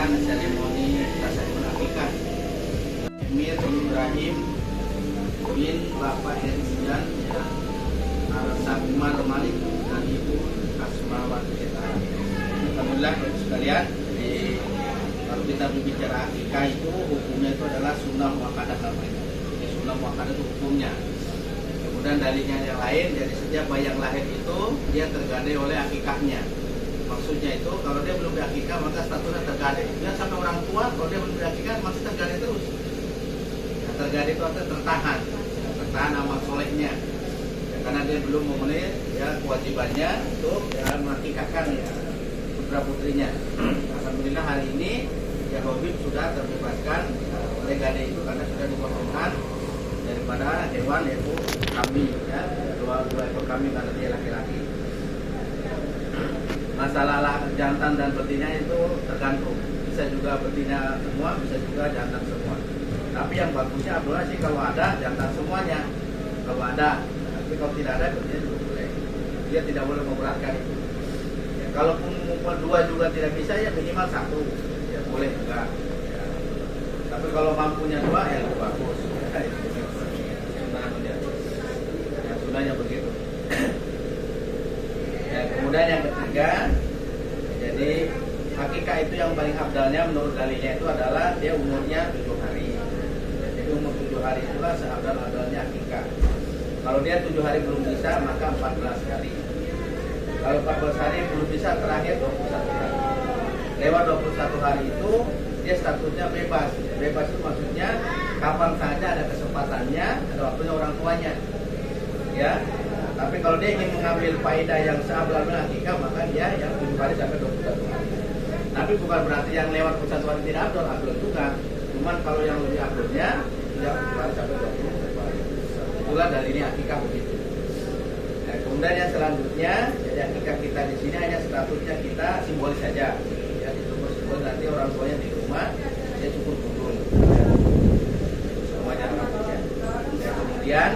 melaksanakan seremoni tasawuf akikah. Emir Ibrahim bin Bapak Erisian ya, Al-Sakmar Malik dan Ibu Asmawati Ceta. Alhamdulillah sekalian, jadi kalau kita berbicara akikah itu hukumnya itu adalah sunnah muakkadah namanya. Jadi sunnah muakkadah itu hukumnya. Kemudian dalilnya yang lain, jadi setiap bayi yang lahir itu dia tergadai oleh akikahnya. Maksudnya itu kalau dia belum berakikah maka statusnya tergadai. Dia sampai orang tua kalau dia belum berakikah masih tergadai terus. Nah, tergadai itu artinya tertahan, tertahan amal solehnya. Ya, karena dia belum memenuhi ya kewajibannya untuk ya, mengakikahkan ya putra putrinya. Alhamdulillah hari ini ya Habib sudah terbebaskan oleh gadai itu karena sudah dipotongkan daripada hewan yaitu kambing ya, dua ekor kambing karena dia laki-laki. Masalah jantan dan betina itu tergantung, bisa juga betina semua, bisa juga jantan semua. Tapi yang bagusnya adalah sih kalau ada jantan semuanya, kalau ada. Tapi kalau tidak ada betina juga boleh. Dia tidak boleh memberatkan itu. Ya, kalaupun dua juga tidak bisa ya minimal satu, ya boleh juga. Ya. Tapi kalau mampunya dua ya lebih bagus. Ya, itu sunahnya begitu. Ya, kemudian yang ketiga, jadi akikah itu yang paling afdalnya menurut dalilnya itu adalah dia umurnya 7 hari. Jadi umur 7 hari itulah seafdal-afdalnya akikah. Kalau dia 7 hari belum bisa maka 14 hari. Kalau 14 hari belum bisa terakhir 21 hari. Lewat 21 hari itu dia statusnya bebas. Bebas itu maksudnya kapan saja ada kesempatannya, ada waktunya orang tuanya. Ya. Tapi kalau dia ingin mengambil faedah yang seabdalnya akikah maka dia yang 7 hari sampai 21 hari. Tapi bukan berarti yang lewat 21 hari tidak abdal juga. Cuman kalau yang lebih abdalnya tidak 7 hari sampai 21 hari. Itulah dari ini akikah begitu. Nah, kemudian yang selanjutnya, jadi akikah kita di sini hanya statusnya kita simbolis saja. Ya, simbol nanti orang tuanya di rumah dia cukur kudung. Semuanya rambutnya. Ya, kemudian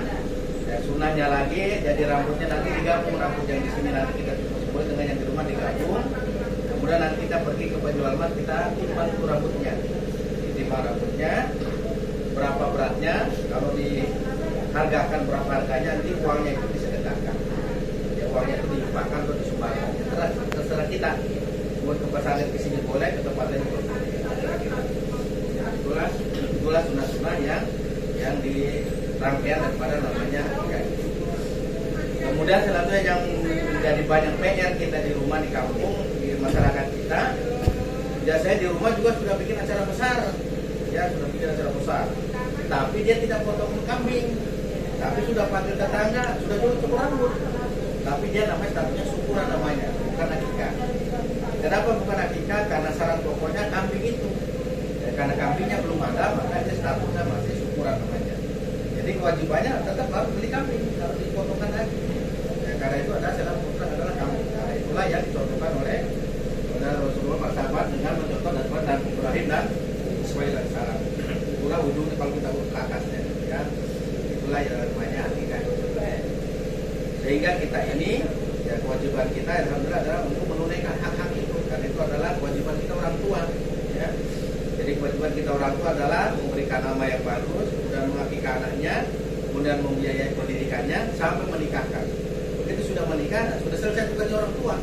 sunahnya lagi, jadi rambutnya nanti digabung, rambut yang di sini nanti kita cukur dengan yang di rumah digabung. Kemudian nanti kita pergi ke penjual emas, kita timbang itu rambutnya, ditimbang rambutnya, berapa beratnya, kalau dihargakan berapa harganya, nanti uangnya itu disedekahkan. Ya, uangnya itu diinfakkan atau disumbangkan. Terserah kita. Buat ke pasar ke sini boleh, ke tempat lain boleh. Itulah sunah-sunah yang di rangkaian daripada namanya akikah. Kemudian selanjutnya yang menjadi banyak PR kita di rumah, di kampung, di masyarakat kita, biasanya di rumah juga sudah bikin acara besar, ya sudah bikin acara besar. Tapi dia tidak potong kambing, tapi sudah panggil tetangga, sudah jual cukur rambut. Tapi dia namanya statusnya syukuran namanya, bukan akikah. Kenapa bukan akikah? Karena syarat pokoknya kambing itu. Ya, karena kambingnya belum ada, maka dia statusnya masih syukuran namanya. Jadi kewajibannya tetap harus beli kambing, harus dipotongkan lagi. Ya, karena itu adalah syarat pokoknya adalah kambing. Nah, itulah yang dicontohkan oleh Rasulullah para sahabat dengan mencontoh daripada Nabi Ibrahim dan Ismail alaihissalam. Itulah ujungnya kalau kita urut ke atasnya, ya. Itulah yang namanya akikah. Sehingga kita ini, ya kewajiban kita alhamdulillah adalah untuk menunaikan hak-hak itu. Karena itu adalah kewajiban kita orang tua, ya. Jadi kewajiban kita orang tua adalah memberikan nama yang bagus, kemudian mengakikah anaknya, kemudian membiayai pendidikannya sampai menikahkan. Begitu sudah menikah, sudah selesai tugasnya orang tua.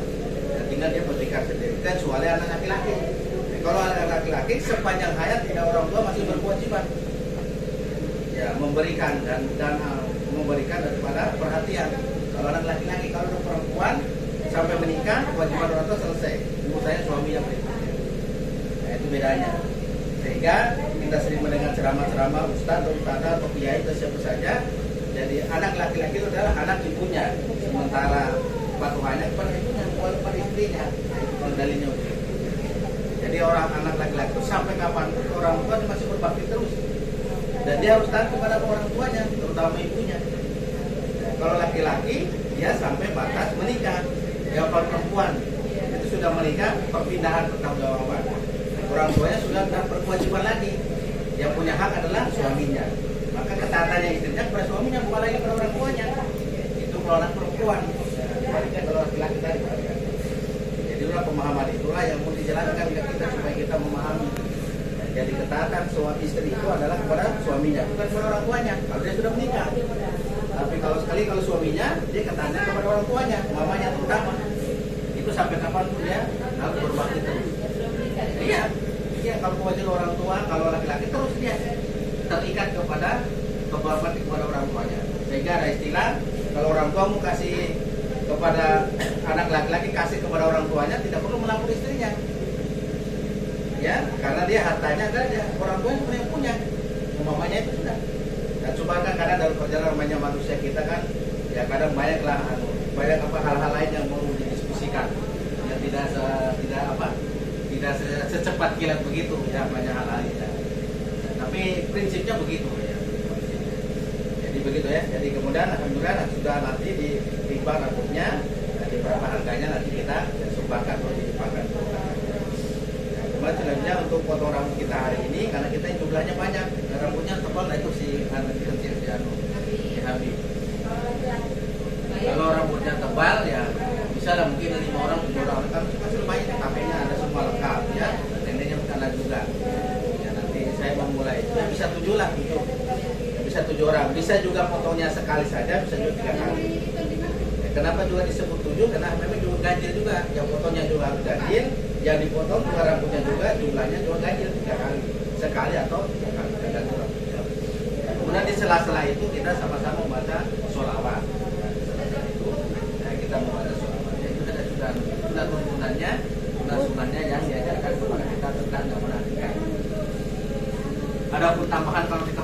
Ya, tinggal dia menikah sendiri. Kecuali anak laki-laki. Kalau anak laki-laki sepanjang hayat tidak orang tua masih berkewajiban. Ya, memberikan dan memberikan daripada perhatian. Kalau anak laki-laki, kalau anak perempuan sampai menikah kewajiban orang tua selesai. Menurut saya suami yang berikutnya. Nah, itu bedanya. Sehingga kita sering mendengar ceramah-ceramah ustaz atau ustazah atau kiai atau siapa saja. Jadi anak laki-laki itu adalah anak ibunya, sementara patuhannya kepada ibunya, bukan kepada istrinya. Itu dalilnya. Jadi orang anak laki-laki itu sampai kapanpun orang tua masih berbakti terus. Dan dia harus taat kepada orang tuanya, terutama ibunya. Nah, kalau laki-laki dia sampai batas menikah. Ya kalau perempuan itu sudah menikah, perpindahan pertanggungjawaban. Orang tuanya sudah tidak berkewajiban lagi. Yang punya hak adalah suaminya. Maka ketaatannya istrinya kepada suaminya, bukan lagi kepada orang tuanya. Itu kalau anak perempuan. Sebaliknya kalau laki-laki tadi. Jadi itulah pemahaman itulah yang mau dijelaskan ke kita supaya kita memahami Jadi ketaatan suami istri itu adalah kepada suaminya, bukan kepada orang tuanya. Kalau dia sudah menikah. Tapi kalau suaminya, dia ketaatan kepada orang tuanya, mamanya terutama. Itu sampai kapanpun dia harus berbakti terus. Iya, kalau kewajiban orang tua, kalau laki-laki terus dia terikat kepada berbakti kepada orang tuanya. Sehingga ada istilah, kalau orang tua mau kasih kepada anak laki-laki, kasih kepada orang tuanya, tidak perlu melapor istrinya. Ya, karena dia hartanya ada orang tua yang punya, mamanya itu sudah. Dan cuma kan kadang dalam perjalanan namanya manusia kita kan, ya kadang banyak hal-hal lain yang mau didiskusikan, yang tidak secepat kilat begitu, ya banyak hal lain. Ya. Tapi prinsipnya begitu ya. Jadi begitu ya. Jadi kemudian alhamdulillah sudah nanti ditimbang rambutnya, di berapa harganya nanti kita sumbangkan atau ditimbangkan. Kemudian selanjutnya untuk potong rambut kita hari ini, karena kita jumlahnya banyak, rambutnya tebal, nah itu si Habib. Kalau rambutnya tebal ya bisa lah mungkin 5 orang, 7 orang, kan masih lumayan, KP-nya ada semua lengkap ya, tendanya ada juga. Ya nanti saya memulai, ya bisa 7 lah, 7. Ya, bisa 7 orang, bisa juga potongnya sekali saja, bisa juga 3 kali. Ya, kenapa juga disebut 7? Karena memang juga ganjil juga, yang potongnya juga harus ganjil. Yang dipotong juga rambutnya juga jumlahnya juga ganjil 3 kali, sekali atau 3 kali tergantung rambutnya. Kemudian di sela-sela itu kita sama-sama membaca sholawat. Sela-sela itu kita membaca sholawat. Itu sudah tuntunannya, sunahnya yang diajarkan kepada kita tentang menantikan. Adapun tambahan kalau kita